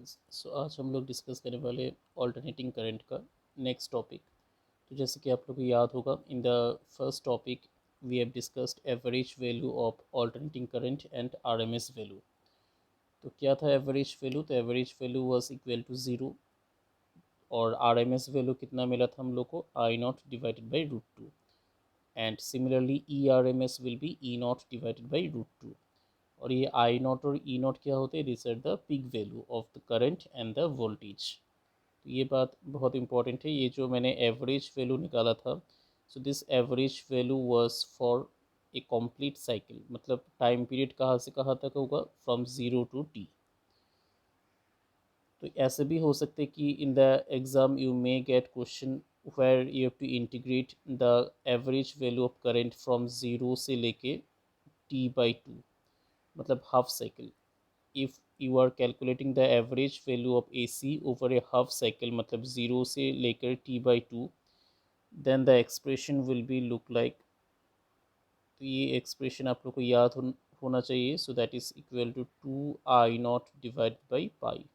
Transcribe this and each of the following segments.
Students, सो आज हम लोग डिस्कस करने वाले ऑल्टरनेटिंग करंट का नेक्स्ट टॉपिक। तो जैसे कि आप लोग को याद होगा, in the first topic we have discussed average value of alternating current and RMS value. तो क्या था एवरेज वैल्यू? तो average value was equal to zero, और आरएमएस वैल्यू कितना मिला था हम लोग को? I not divided by root two. And similarly E R M S will be E naught divided by root two. और ये आई नॉट और ई नॉट क्या होते हैं? This are the peak value of the current and the voltage. तो ये बात बहुत इंपॉर्टेंट है। ये जो मैंने एवरेज वैल्यू निकाला था, so this average value was for a complete cycle, मतलब टाइम पीरियड कहाँ से कहाँ तक होगा? From zero to T. तो ऐसे भी हो सकते हैं कि in the exam you may get question where you have to integrate the average value of current from zero से लेके टी बाई टू, मतलब half cycle. If you are calculating the average value of AC over A half cycle, मतलब ज़ीरो से लेकर T by two, then the expression will be look like. तो ये expression आप लोग को याद होना चाहिए। So that is equal to two I nought divide by pi.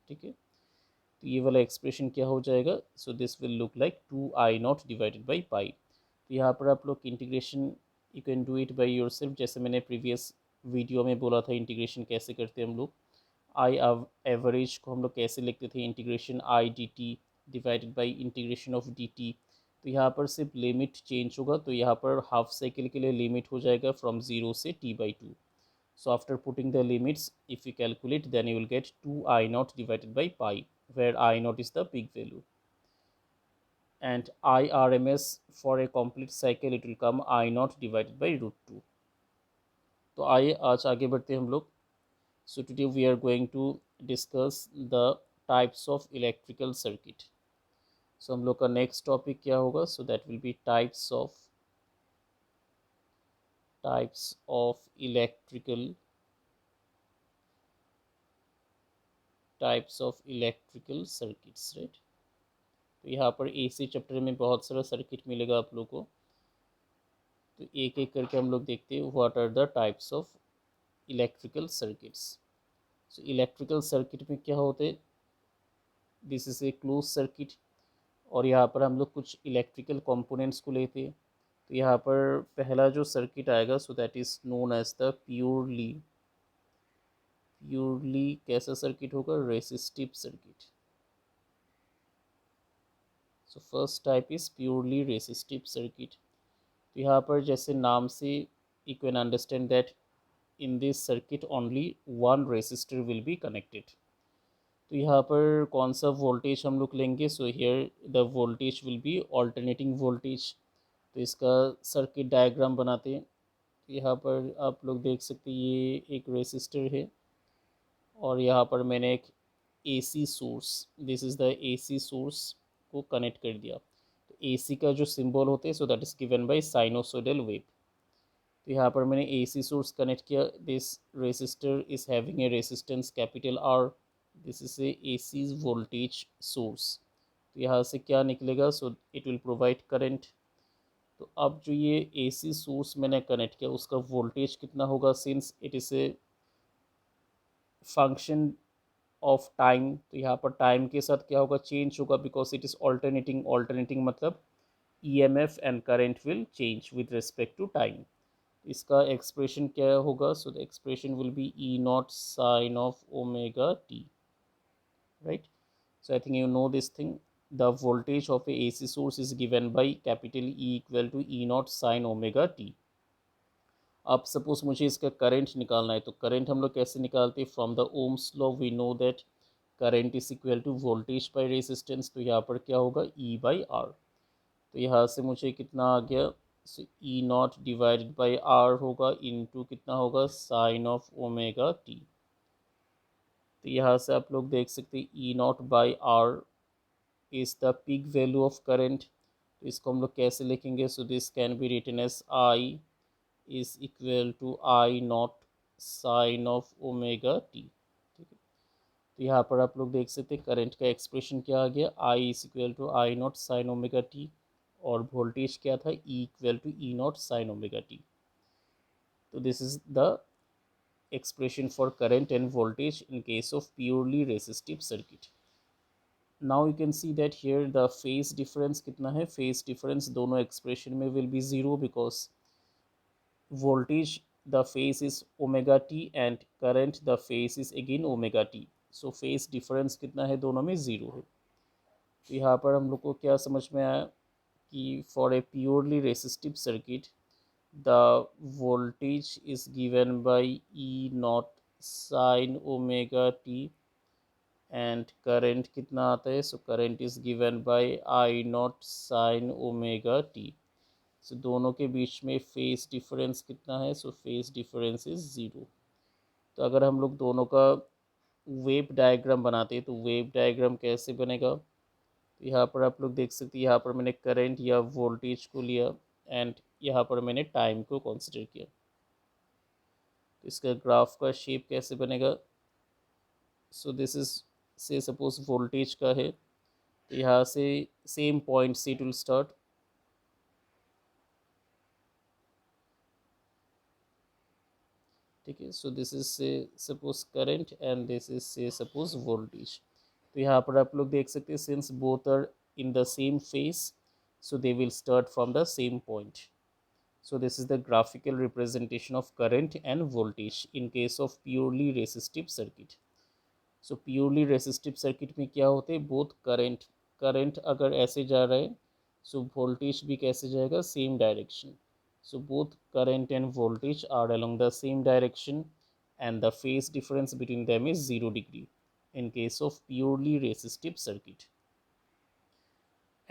ठीक है, तो ये वाला एक्सप्रेशन क्या हो जाएगा? So this will look like two I not divided by pi. तो यहाँ पर आप लोग integration you can do it by yourself. जैसे मैंने प्रीवियस वीडियो में बोला था इंटीग्रेशन कैसे करते हैं हम लोग। आई एवरेज को हम लोग कैसे लिखते थे? Integration I D T divided by integration of D T. तो यहाँ पर सिर्फ लिमिट चेंज होगा, तो यहाँ पर हाफ साइकिल के लिए लिमिट हो जाएगा फ्रॉम ज़ीरो से T by to. So after putting the limits, if you calculate, then you will get 2 I naught divided by pi, where I naught is the peak value. And IRMS for a complete cycle, it will come I naught divided by root 2. तो आइए आज आगे बढ़ते हैं हम लोग। So today we are going to discuss the types of electrical circuit. So हम लोग का next topic क्या होगा? So that will be types of electrical circuits, right? तो यहाँ पर AC चैप्टर में बहुत सारा सर्किट मिलेगा आप लोग को। तो एक एक करके हम लोग देखते हैं what are the types of electrical circuits. So electrical circuit में क्या होते हैं? This is a close circuit, और यहाँ पर हम लोग कुछ इलेक्ट्रिकल कंपोनेंट्स को लेते हैं। तो यहाँ पर पहला जो सर्किट आएगा, so that is known as the purely कैसा सर्किट होगा? Resistive circuit. So first type is purely resistive circuit. तो यहाँ पर जैसे नाम से you can understand that in this circuit only one resistor will be connected। तो यहाँ पर कौन सा वोल्टेज हम लोग लेंगे? So here the voltage will be alternating voltage. तो इसका सर्किट डायग्राम बनाते हैं। तो यहाँ पर आप लोग देख सकते हैं ये एक रेसिस्टर है, और यहाँ पर मैंने एक AC source, this is the AC source को कनेक्ट कर दिया। तो AC का जो सिंबल होते हैं, सो that is given by sinusoidal wave. तो यहाँ पर मैंने AC सोर्स कनेक्ट किया। This resistor is having a resistance capital R। This is a AC voltage source. तो यहाँ से क्या निकलेगा? सो इट विल प्रोवाइड करंट। तो अब जो ये AC सोर्स मैंने कनेक्ट किया, उसका वोल्टेज कितना होगा? Since it is a function of time, तो यहाँ पर टाइम के साथ क्या होगा? चेंज होगा, बिकॉज इट इज़ ऑल्टरनेटिंग मतलब EMF and current will change with respect to time. इसका एक्सप्रेशन क्या होगा? So the expression will be E not sine of omega T, right? So I think you know this thing. The voltage of a AC source is given by capital E equal to E naught sin omega t. अब suppose मुझे इसका current निकालना है, तो current हम लोग कैसे निकालते हैं? From the Ohm's law we know that current is equal to voltage by resistance. तो यहाँ पर क्या होगा? E by R. तो यहाँ से मुझे कितना आ गया? E naught divided by R होगा इनटू कितना होगा? Sine of omega t. तो यहाँ से आप लोग देख सकते हैं E naught by R is the peak value of current. तो इसको हम लोग कैसे लिखेंगे? So this can be written as I is equal to I not sine of omega t. ठीक है, तो यहाँ पर आप लोग देख सकते हैं करंट का एक्सप्रेशन क्या आ गया? I is equal to I not sine omega t, और वोल्टेज क्या था? E equal to E not sine omega t. तो this is the expression for current and voltage in case of purely resistive circuit. Now you can see that here the phase difference कितना है, phase difference दोनों expression में will be zero because voltage the phase is omega t and current the phase is again omega t. So phase difference कितना है दोनों में zero है. तो यहाँ पर हम लोग को क्या समझ में आया कि for a purely resistive circuit the voltage is given by E naught sin omega t and current कितना आता है, so current is given by I naught sin omega t. so दोनों के बीच में फेस डिफरेंस कितना है, so phase difference is zero. तो अगर हम लोग दोनों का वेव डायग्राम बनाते हैं तो वेव डायग्राम कैसे बनेगा, तो यहाँ पर आप लोग देख सकते हैं, यहाँ पर मैंने करंट या वोल्टेज को लिया एंड यहाँ पर मैंने टाइम को कंसीडर किया. तो इसका ग्राफ का शेप कैसे बनेगा, so this is say suppose voltage का है, तो यहाँ से सेम पॉइंट से इट विल स्टार्ट. ठीक है, so this is say suppose current and this is say suppose voltage. तो यहाँ पर आप लोग देख सकते हैं since both are in the same phase so they will start from the same point. So this is the graphical representation of current and voltage in case of purely resistive circuit. So purely resistive circuit में क्या होते हैं, both current अगर ऐसे जा रहा है so voltage भी कैसे जाएगा, same direction. So both current and voltage are along the same direction and the phase difference between them is 0 degree in case of purely resistive circuit.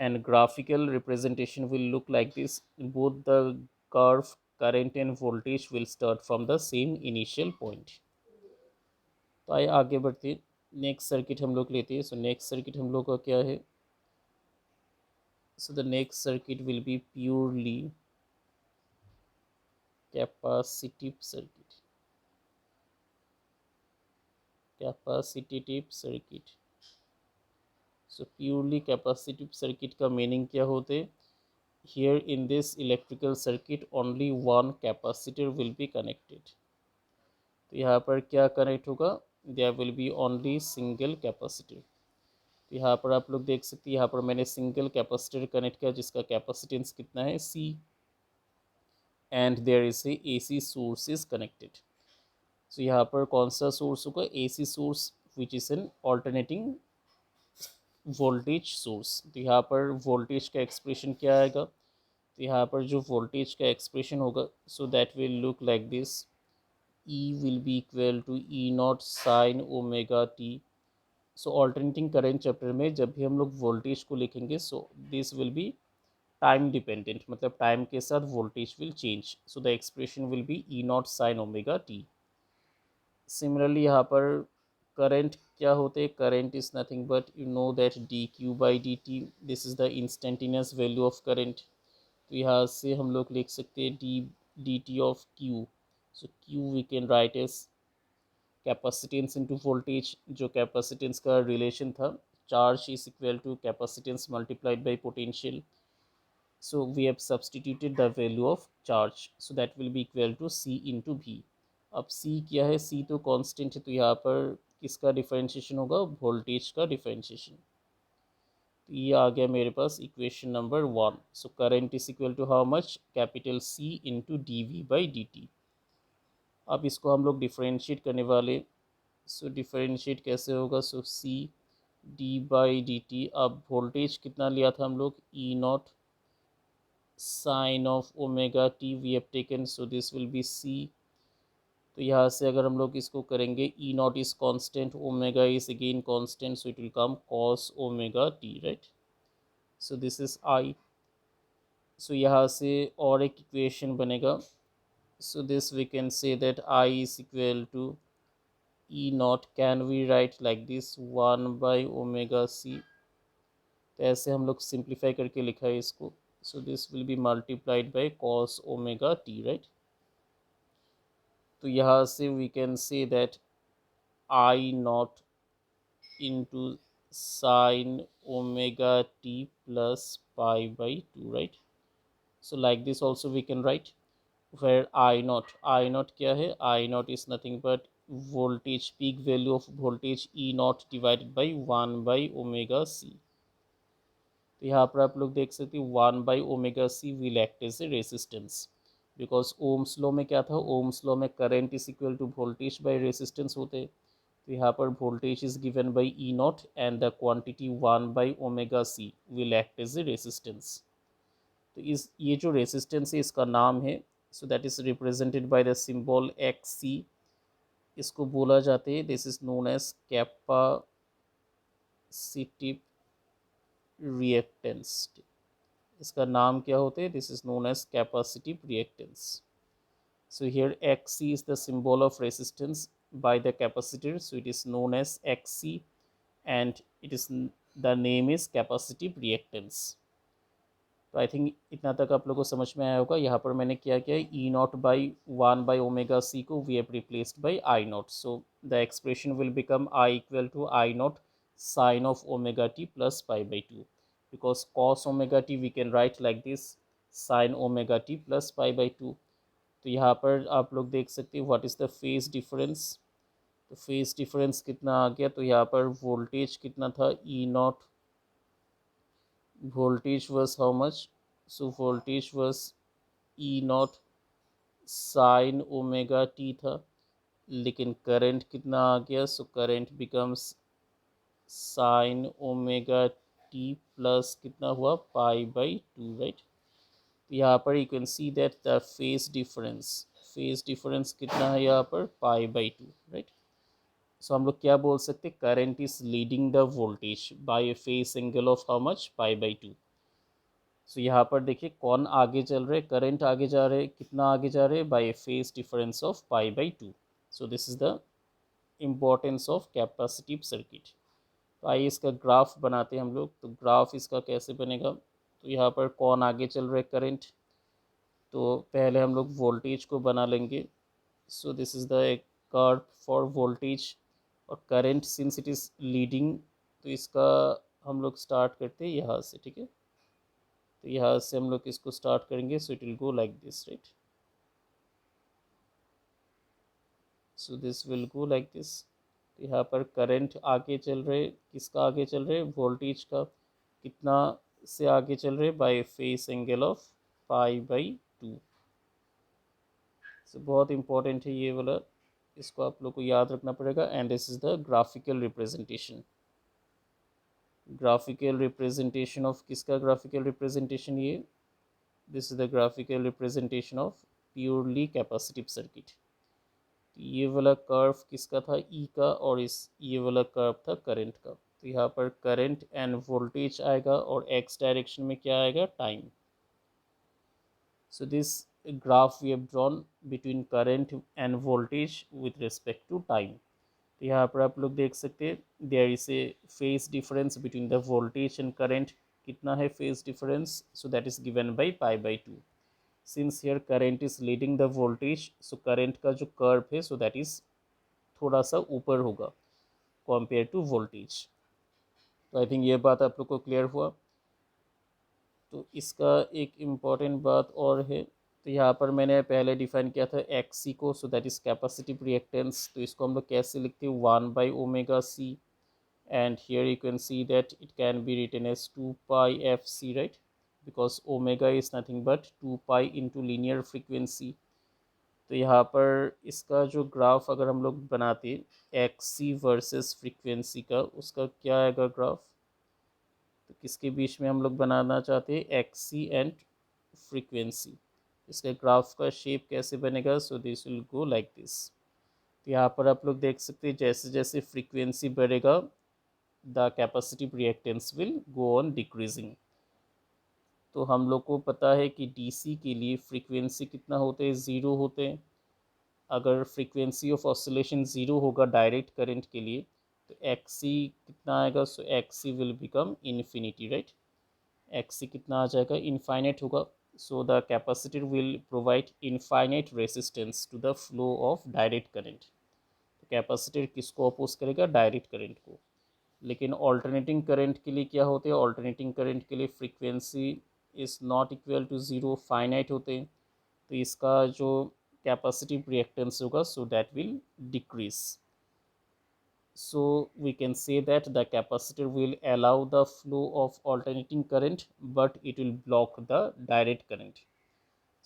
And graphical representation will look like this. Both the curve current and voltage will start from the same initial point. तो आइए आगे बढ़ते, next circuit हम लोग लेते हैं. सो next circuit हम लोग का क्या है, so the next circuit will be purely capacitive circuit. Capacitive circuit. So purely capacitive circuit का मीनिंग क्या होते हैं, here in this electrical circuit only one capacitor will be connected. तो यहाँ पर क्या कनेक्ट होगा, there will be only single capacitor. तो यहाँ पर आप लोग देख सकते हैं, यहाँ पर मैंने सिंगल कैपेसिटर कनेक्ट किया जिसका कैपेसिटेंस कितना है C and there is a AC source is connected. So यहाँ पर कौन सा सोर्स होगा, AC source which is an alternating voltage source. तो यहाँ पर वोल्टेज का एक्सप्रेशन क्या आएगा, तो यहाँ पर जो वोल्टेज का एक्सप्रेशन होगा so that will look like this, E will be equal to E nought sine omega t. So alternating current chapter में जब भी हम लोग वोल्टेज को लिखेंगे so this will be time dependent, मतलब टाइम के साथ voltage will change. So the expression will be E nought sine omega t. Similarly यहाँ पर करंट क्या होते हैं, current is nothing but you know that D Q by d t, this is the instantaneous value of current. तो यहाँ से हम लोग लिख सकते हैं d t of q. So q we can write as capacitance into voltage, जो capacitance का रिलेशन था, charge is equal to capacitance multiplied by potential. so we have substituted the value of charge, so that will be equal to C into V. अब C क्या है, C तो constant है, तो यहाँ पर किसका डिफरेंशिएशन होगा, वोल्टेज का डिफरेंशिएशन. तो ये आ गया मेरे पास equation number 1. So current is equal to how much, capital C into d v by d t. अब इसको हम लोग डिफरेंशिएट करने वाले, सो डिफरेंशिएट कैसे होगा, so C d by d t. अब वोल्टेज कितना लिया था हम लोग, E nought sine of omega t we have taken, so this will be C. तो यहाँ से अगर हम लोग इसको करेंगे, E nought is constant, omega is again constant, so it will come cos omega T, right. So this is I. So यहाँ से और एक इक्वेशन बनेगा, so this we can say that I is equal to E nought, can we write like this 1 by omega C. तो ऐसे हम लोग simplify करके लिखा है इसको, so this will be multiplied by cos omega t, right. तो यहाँ से we can say that I naught into sin omega t plus pi by 2, right. So like this also we can write. where I naught क्या है, I naught is nothing but voltage, peak value of voltage E naught divided by 1 by omega c. तो यहाँ पर आप लोग देख सकते हैं 1 by omega c will act as a resistance, because Ohm's law में क्या था, ओम्स लॉ में current is equal to voltage by resistance होते। तो यहाँ पर voltage is given by E nought and the quantity 1 by omega c will act as a resistance। तो इस ये जो रेजिस्टेंस है इसका नाम है, so that is represented by the symbol X C. इसको बोला जाते हैं, this is known as capacitive reactance. इसका नाम क्या होते हैं, this is known as capacitive reactance. So here X C is the symbol of resistance by the capacitor, so it is known as xc and it is the name is capacitive reactance। तो I think इतना तक आप लोगों को समझ में आया होगा। यहाँ पर मैंने क्या किया है, E naught by 1 by omega c को we have replaced by I naught, so the expression will become I equal to I not sine of omega t plus pi by two, because cos omega t we can write like this sine omega t plus pi by two. तो यहाँ पर आप लोग देख सकते हैं what is the phase difference. तो phase difference कितना आ गया, तो यहाँ पर वोल्टेज कितना था, ई not voltage was how much, so voltage was e naught sin omega t था, लेकिन करंट कितना आ गया, so current becomes sin omega t plus कितना हुआ पाई बाई टू, राइट। यहाँ पर you can see that the phase difference कितना है यहाँ पर pi by two, right. So हम लोग क्या बोल सकते हैं, current is leading the voltage by a phase angle of how much, pi by two. So यहाँ पर देखिए कौन आगे चल रहे, करंट आगे जा रहे, कितना आगे जा रहे, bye phase difference of pi by two. So this is the importance of capacitive circuit. तो आइए इसका ग्राफ बनाते हैं हम लोग। तो ग्राफ इसका कैसे बनेगा, तो यहाँ पर कौन आगे चल रहे करंट, तो पहले हम लोग वोल्टेज को बना लेंगे। So this is the curve for voltage, और current since it is leading, तो इसका हम लोग स्टार्ट करते हैं यहाँ से, ठीक है। तो यहाँ से हम लोग इसको स्टार्ट करेंगे, सो it will go like this, right. So this will go like this. तो यहाँ पर करंट आगे चल रहे, किसका आगे चल रहे, वोल्टेज का, कितना से आगे चल रहे, by phase angle of pi by two. So बहुत इंपॉर्टेंट है ये वाला, इसको आप लोग को याद रखना पड़ेगा। And this is the graphical representation, graphical representation of किसका, ग्राफिकल रिप्रेजेंटेशन ये, this is the graphical representation of purely capacitive circuit. ये वाला कर्व किसका था, ई का, और इस ये वाला कर्व था करंट का। तो यहाँ पर करंट एंड वोल्टेज आएगा, और एक्स डायरेक्शन में क्या आएगा, time. So this graph we have drawn between current and voltage with respect to time. तो यहाँ पर आप लोग देख सकते हैं there is a phase difference between the voltage and current. कितना है phase difference, so that is given by pi by two. Since here current is leading the voltage, so current का जो कर्व है, सो दैट इज थोड़ा सा ऊपर होगा compare to voltage. तो आई थिंक ये बात आप लोग को क्लियर हुआ। तो इसका एक इम्पॉर्टेंट बात और है, तो यहाँ पर मैंने पहले डिफाइन किया था एक्स सी को, सो दैट इज कैपेसिटिव रिएक्टेंस। तो इसको हम लोग कैसे लिखते हैं, 1 by omega c, and here you can see that it can be written as 2 pi fc, right, because omega is nothing but 2 pi into linear frequency। तो यहाँ पर इसका जो ग्राफ अगर हम लोग बनाते एक्स सी वर्सेस फ्रीक्वेंसी का, उसका क्या आएगा ग्राफ, तो किसके बीच में हम लोग बनाना चाहते हैं, एक्स सी एंड फ्रीक्वेंसी। इसके ग्राफ का शेप कैसे बनेगा, so this will go like this. तो यहाँ पर आप लोग देख सकते हैं जैसे जैसे फ्रीक्वेंसी बढ़ेगा, the capacitive reactance will go on decreasing. तो हम लोग को पता है कि डीसी के लिए फ्रीक्वेंसी कितना होते हैं, ज़ीरो होते हैं। अगर फ्रीक्वेंसी ऑफ ऑसिलेशन ज़ीरो होगा डायरेक्ट करंट के लिए, तो एक्स सी कितना आएगा, so X C will become infinity, right. X C कितना आ जाएगा, इनफाइनाइट होगा। So the capacitor will provide infinite resistance to the flow of direct current. तो कैपेसिटर किसको अपोज करेगा, डायरेक्ट करंट को। लेकिन ऑल्टरनेटिंग करंट के लिए क्या होते हैं, ऑल्टरनेटिंग करंट के लिए frequency is not equal to zero, finite होते हैं। तो इसका जो कैपेसिटिव रिएक्टेंस होगा so that will decrease. So we can say that the capacitor will allow the flow of alternating current but it will block the direct current.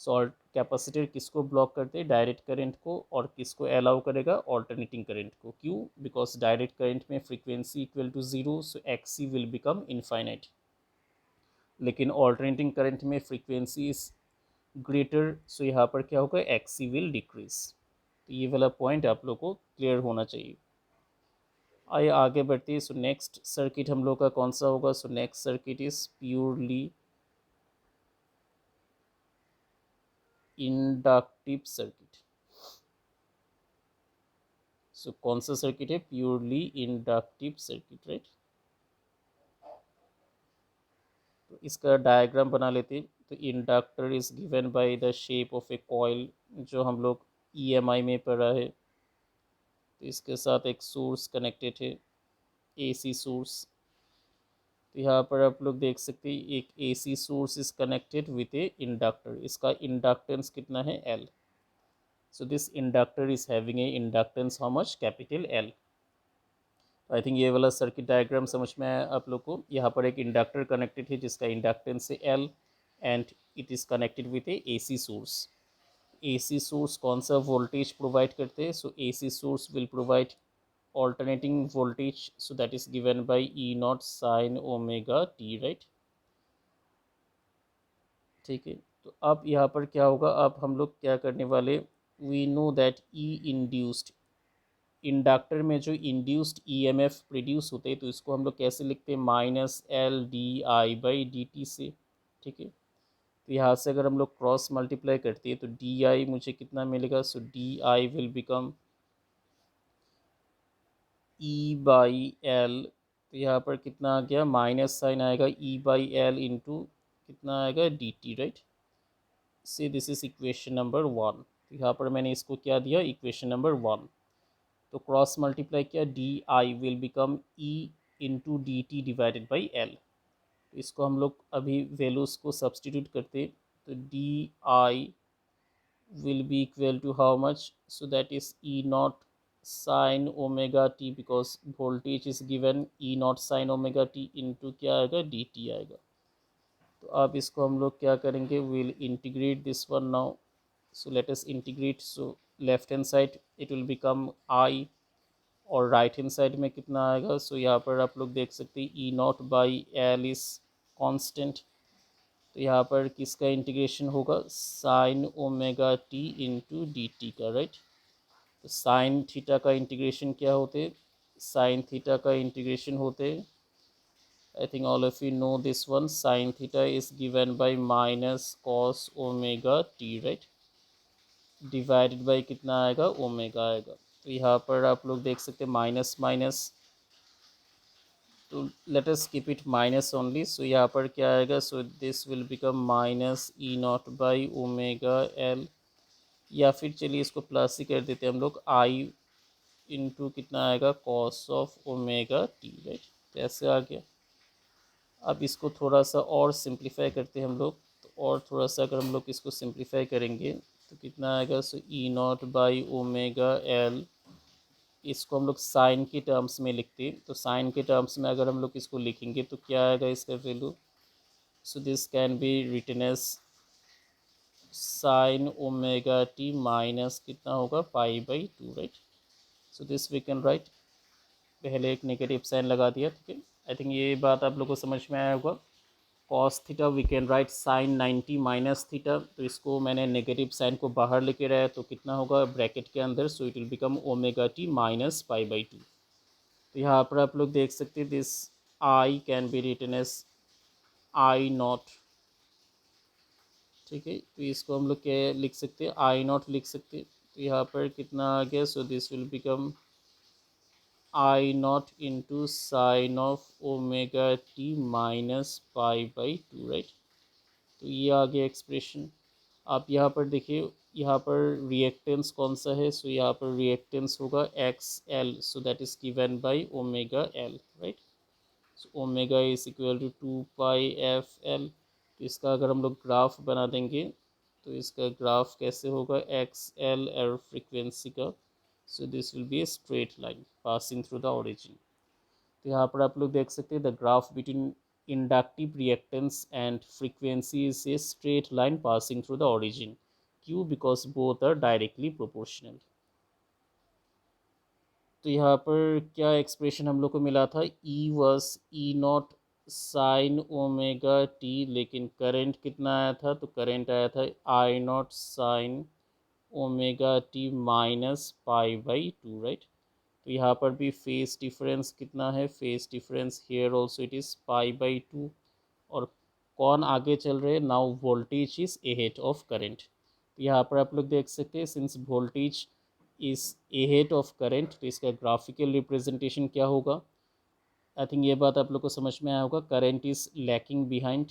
So capacitor किसको block करते हैं? Direct current को. और किसको allow करेगा? Alternating current को. क्यों? Because direct current में frequency equal to zero, so XC will become infinite. लेकिन ऑल्टरनेटिंग करंट में फ्रीक्वेंसी इज ग्रेटर, सो यहाँ पर क्या होगा? XC will decrease. तो ये वाला पॉइंट आप लोग को क्लियर होना चाहिए. आइए आगे बढ़ते हैं. सो नेक्स्ट सर्किट हम लोग का कौन सा होगा? So next circuit is purely inductive circuit. So कौन सा सर्किट है? Purely inductive circuit, right. तो इसका डायग्राम बना लेते हैं. तो inductor is given by the shape of a coil, जो हम लोग ईएमआई में पढ़ा है. तो इसके साथ एक सोर्स कनेक्टेड है, एसी सोर्स. तो यहाँ पर आप लोग देख सकते हैं एक AC source is connected with A inductor. इसका इंडक्टेंस कितना है? L. So this inductor is having a inductance how much? Capital L. I think ये वाला सर्किट डायग्राम समझ में आया आप लोग को. यहाँ पर एक इंडक्टर कनेक्टेड है जिसका इंडक्टेंस है L and it is connected with a AC source. AC source कौन सा वोल्टेज प्रोवाइड करते हैं? So AC source will provide alternating voltage, so that is given by E naught sin omega t, right. ठीक है. तो अब यहाँ पर क्या होगा? अब हम लोग क्या करने वाले? We know that E induced, inductor में जो इंड्यूस्ड ईएमएफ प्रोड्यूस होते हैं, तो इसको हम लोग कैसे लिखते हैं? Minus L D I by d T से. ठीक है. तो यहाँ से अगर हम लोग क्रॉस मल्टीप्लाई करते हैं तो डी आई मुझे कितना मिलेगा? So D I will become E by L. तो यहाँ पर कितना आ गया? माइनस साइन आएगा ई बाई एल इंटू कितना आएगा? D T, right. से दिस इज इक्वेशन नंबर 1. तो यहाँ पर मैंने इसको क्या दिया? Equation number 1. तो क्रॉस मल्टीप्लाई किया, D I will become E into D T divided by L. तो इसको हम लोग अभी वैल्यूज़ को सब्सटीट्यूट करते. तो D I will be equal to how much? So that is E naught sin omega t, because voltage is given E naught sin omega t into क्या आएगा? dt आएगा. तो अब इसको हम लोग क्या करेंगे? we'll integrate this one now. So let us integrate. So left hand side it will become I और राइट हैंड साइड में कितना आएगा? सो यहाँ पर आप लोग देख सकते हैं E naught by L is constant. तो यहाँ पर किसका इंटीग्रेशन होगा? Sine omega T into D T का, राइट. तो साइन थीटा का इंटीग्रेशन क्या होते? साइन थीटा का इंटीग्रेशन होते, I think all of you know this one. Sine theta is given by minus cos omega T, right, divided by कितना आएगा? Omega आएगा. तो यहाँ पर आप लोग देख सकते हैं माइनस माइनस, तो let us keep it minus only. So यहाँ पर क्या आएगा? So this will become minus E naught by omega L, या फिर चलिए इसको प्लस ही कर देते हैं हम लोग. आई इंटू कितना आएगा? Cos of omega T, right. तो ऐसे आ गया. अब इसको थोड़ा सा और सिंप्लीफाई करते हैं हम लोग. तो और थोड़ा सा अगर हम लोग इसको सिंप्लीफाई करेंगे तो कितना आएगा? सो ई नॉट बाई ओमेगा एल, इसको हम लोग साइन के टर्म्स में लिखते हैं. तो साइन के टर्म्स में अगर हम लोग इसको लिखेंगे तो क्या आएगा इसका value? So this can be written as sine omega T minus कितना होगा? Pi by two, right. So this we can write. पहले एक नेगेटिव साइन लगा दिया. ठीक है. आई थिंक ये बात आप लोग को समझ में आया होगा. Cos theta we can write sine 90 minus theta. तो इसको मैंने नेगेटिव साइन को बाहर लेके रहा है तो कितना होगा ब्रैकेट के अंदर? So it will become omega T minus pi by two. तो यहाँ पर आप लोग देख सकते हैं this I can be written as I nought. ठीक है. तो इसको हम लोग क्या लिख सकते हैं? आई नॉट लिख सकते हैं. तो यहाँ पर कितना आ गया? सो this will become I not into sine of omega T minus pi by two, right. तो ये आ गया एक्सप्रेशन. आप यहाँ पर देखिए, यहाँ पर रिएक्टेंस कौन सा है? सो यहाँ पर रिएक्टेंस होगा X L, so that is given by omega L, right. So omega is equal to 2 pi f L. तो इसका अगर हम लोग ग्राफ बना देंगे तो इसका ग्राफ कैसे होगा, एक्स एल एरर फ्रीक्वेंसी का, so this will be a straight line passing through the origin. तो यहाँ पर आप लोग देख सकते हैं the graph between inductive reactance and frequency is a straight line passing through the origin, क्यों, because both are directly proportional. तो यहाँ पर क्या एक्सप्रेशन हम लोग को मिला था, E was E not sine omega T, लेकिन करंट कितना आया था, तो करंट आया था I not sine omega T minus pi by two, right. तो यहाँ पर भी फेस डिफरेंस कितना है, phase difference here also it is pi by two. और कौन आगे चल रहे हैं, now voltage is ahead of current. तो यहाँ पर आप लोग देख सकते हैं since voltage is ahead of current, तो इसका ग्राफिकल रिप्रेजेंटेशन क्या होगा। आई थिंक ये बात आप लोग को समझ में आया होगा, current is lacking behind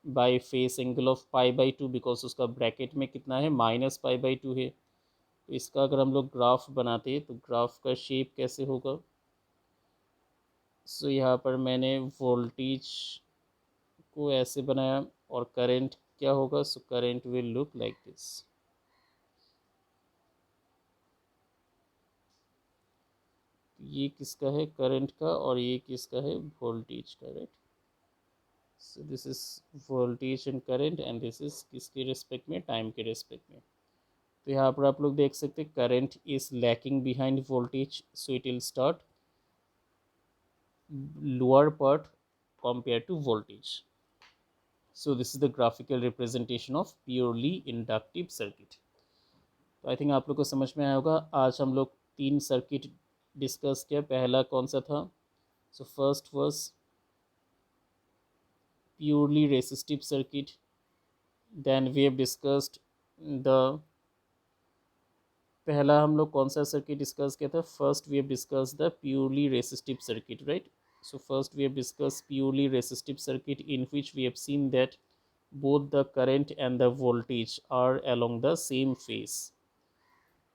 by phase angle of pi by two, because उसका ब्रैकेट में कितना है, माइनस पाई बाई टू है। तो इसका अगर हम लोग ग्राफ बनाते हैं तो ग्राफ का शेप कैसे होगा, सो यहाँ पर मैंने वोल्टेज को ऐसे बनाया और करंट क्या होगा, so current will look like this. ये किसका है, करंट का, और ये किसका है, वोल्टेज का, right. So this is voltage and current and this is किसके रिस्पेक्ट में, टाइम के रिस्पेक्ट में। तो यहाँ पर आप लोग देख सकते हैं current is lacking behind voltage, so it will start lower part compare to voltage. So this is the graphical representation of purely inductive circuit. तो आई थिंक आप लोग को समझ में आया होगा। आज हम लोग 3 सर्किट डिस्कस किया। पहला कौन सा था, so first was purely resistive circuit, then we have discussed the, पहला हम लोग कौन सा सर्किट डिस्कस किया था, first we have discuss the purely resistive circuit, right. So first we have discussed purely resistive circuit in which we have seen that both the current and the voltage are along the same phase.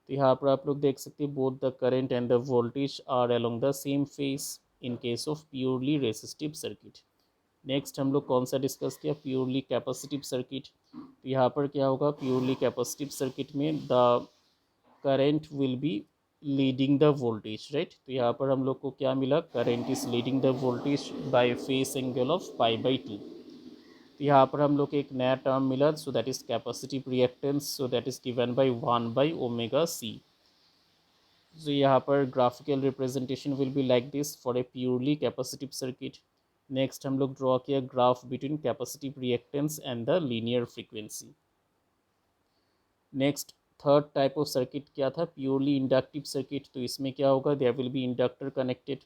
तो यहाँ पर आप लोग देख सकते हैं both the current and the voltage are along the same phase in case of purely resistive circuit. Next हम लोग कौन सा डिस्कस किया, प्योरली कैपेसिटिव सर्किट। तो यहाँ पर क्या होगा, प्योरली कैपेसिटिव सर्किट में the current will be leading the voltage, right. तो यहाँ पर हम लोग को क्या मिला, current is leading the voltage bye phase angle of pi by two. तो यहाँ पर हम लोग को एक नया टर्म मिला, so that is capacitive reactance, so that is given by 1/ωc। So यहाँ पर graphical representation will be like this for a purely capacitive circuit. Next हम लोग ड्रॉ किया graph between capacitive reactance and the linear frequency. Next third type of circuit क्या था, purely inductive circuit. तो इसमें क्या होगा, there will be inductor connected.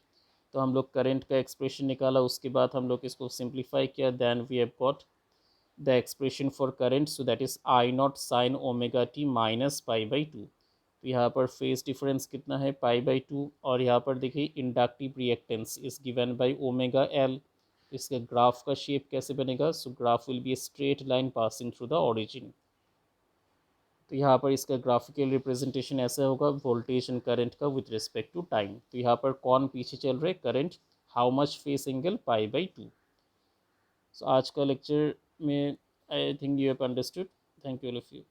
तो हम लोग करंट का एक्सप्रेशन निकाला, उसके बाद हम लोग इसको सिंप्लीफाई किया, then we have got the expression for current, so that is I not sine omega T minus pi by two. तो यहाँ पर फेस डिफरेंस कितना है, पाई बाई टू, और यहाँ पर देखिए inductive reactance is given by omega L. इसका ग्राफ का शेप कैसे बनेगा, so graph will be a straight line passing through the origin. तो यहाँ पर इसका ग्राफिकल रिप्रेजेंटेशन ऐसा होगा, वोल्टेज एंड करंट का विथ रिस्पेक्ट टू टाइम। तो यहाँ पर कौन पीछे चल रहे, current, how much phase angle, pi by two. So आज का लेक्चर में I think you have understood. Thank you all of you.